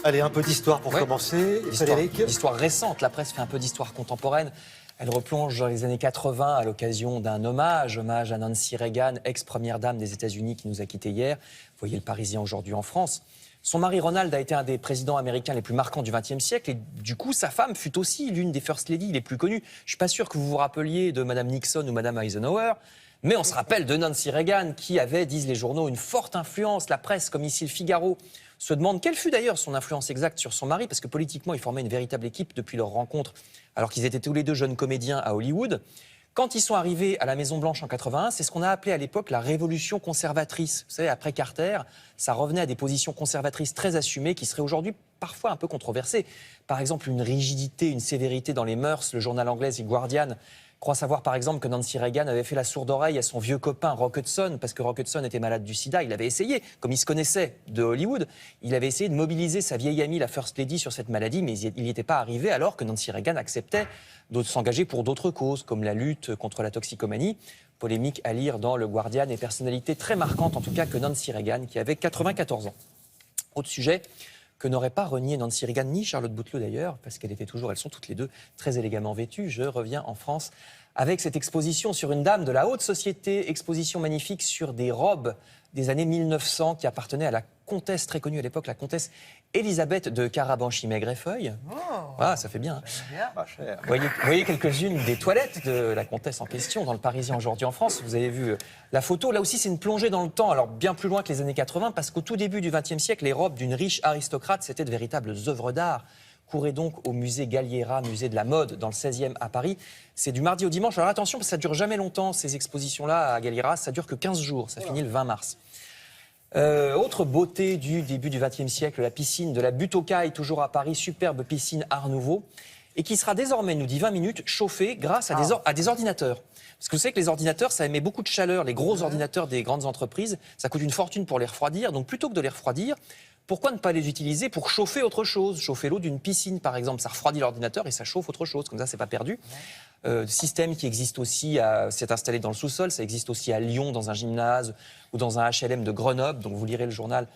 Allez, un peu d'histoire pour commencer. Frédéric. L'histoire récente, la presse fait un peu d'histoire contemporaine. Elle replonge dans les années 80 à l'occasion d'un hommage à Nancy Reagan, ex-première dame des États-Unis qui nous a quittés hier. Vous voyez le Parisien aujourd'hui en France. Son mari Ronald a été un des présidents américains les plus marquants du XXe siècle et du coup sa femme fut aussi l'une des First Lady les plus connues. Je ne suis pas sûr que vous vous rappeliez de Madame Nixon ou Madame Eisenhower, mais on se rappelle de Nancy Reagan qui avait, disent les journaux, une forte influence. La presse, comme ici le Figaro, se demande quelle fut d'ailleurs son influence exacte sur son mari, parce que politiquement ils formaient une véritable équipe depuis leur rencontre, alors qu'ils étaient tous les deux jeunes comédiens à Hollywood. Quand ils sont arrivés à la Maison-Blanche en 81, c'est ce qu'on a appelé à l'époque la révolution conservatrice. Vous savez, après Carter, ça revenait à des positions conservatrices très assumées qui seraient aujourd'hui parfois un peu controversées. Par exemple, une rigidité, une sévérité dans les mœurs. Le journal anglais The Guardian croit savoir par exemple que Nancy Reagan avait fait la sourde oreille à son vieux copain Rock Hudson, parce que Rock Hudson était malade du sida. Il avait essayé, comme il se connaissait de Hollywood, il avait essayé de mobiliser sa vieille amie, la First Lady, sur cette maladie, mais il n'y était pas arrivé alors que Nancy Reagan acceptait de s'engager pour d'autres causes, comme la lutte contre la toxicomanie. Polémique à lire dans le Guardian et personnalité très marquante, en tout cas, que Nancy Reagan, qui avait 94 ans. Autre sujet que n'aurait pas renié Nancy Reagan, ni Charlotte Bouteloup d'ailleurs, parce qu'elles sont toutes les deux très élégamment vêtues. Je reviens en France avec cette exposition sur une dame de la haute société, exposition magnifique sur des robes des années 1900 qui appartenaient à la comtesse, très connue à l'époque, la comtesse Élisabeth de Carabanchis-Maigrefeuille. Oh, Ah, ça fait bien. Hein. Pas cher. Vous voyez quelques-unes des toilettes de la comtesse en question dans le Parisien aujourd'hui en France. Vous avez vu la photo. Là aussi, c'est une plongée dans le temps, alors bien plus loin que les années 80, parce qu'au tout début du XXe siècle, les robes d'une riche aristocrate, c'était de véritables œuvres d'art. Courez donc au musée Galliera, musée de la mode, dans le 16e à Paris. C'est du mardi au dimanche. Alors attention, parce que ça ne dure jamais longtemps, ces expositions-là à Galliera. Ça dure que 15 jours. Ça finit le 20 mars. Autre beauté du début du XXe siècle, la piscine de la Butte aux Cailles, toujours à Paris, superbe piscine Art Nouveau, et qui sera désormais, nous dit 20 minutes, chauffée grâce à des ordinateurs. Parce que vous savez que les ordinateurs, ça émet beaucoup de chaleur, les gros ordinateurs des grandes entreprises, ça coûte une fortune pour les refroidir, donc plutôt que de les refroidir, pourquoi ne pas les utiliser pour chauffer autre chose? Chauffer l'eau d'une piscine, par exemple, ça refroidit l'ordinateur et ça chauffe autre chose, comme ça, c'est pas perdu. Système qui existe aussi, c'est installé dans le sous-sol, ça existe aussi à Lyon, dans un gymnase ou dans un HLM de Grenoble, donc vous lirez le journal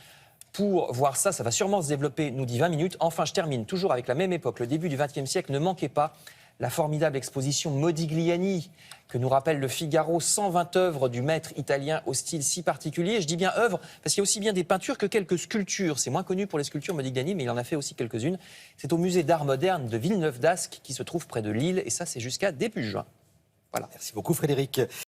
pour voir ça, ça va sûrement se développer, nous dit 20 minutes. Enfin, je termine toujours avec la même époque, le début du XXe siècle, ne manquez pas la formidable exposition Modigliani, que nous rappelle le Figaro, 120 œuvres du maître italien au style si particulier. Je dis bien œuvres, parce qu'il y a aussi bien des peintures que quelques sculptures. C'est moins connu pour les sculptures Modigliani, mais il en a fait aussi quelques-unes. C'est au musée d'art moderne de Villeneuve-d'Ascq, qui se trouve près de Lille, et ça, c'est jusqu'à début juin. Voilà. Merci beaucoup, Frédéric.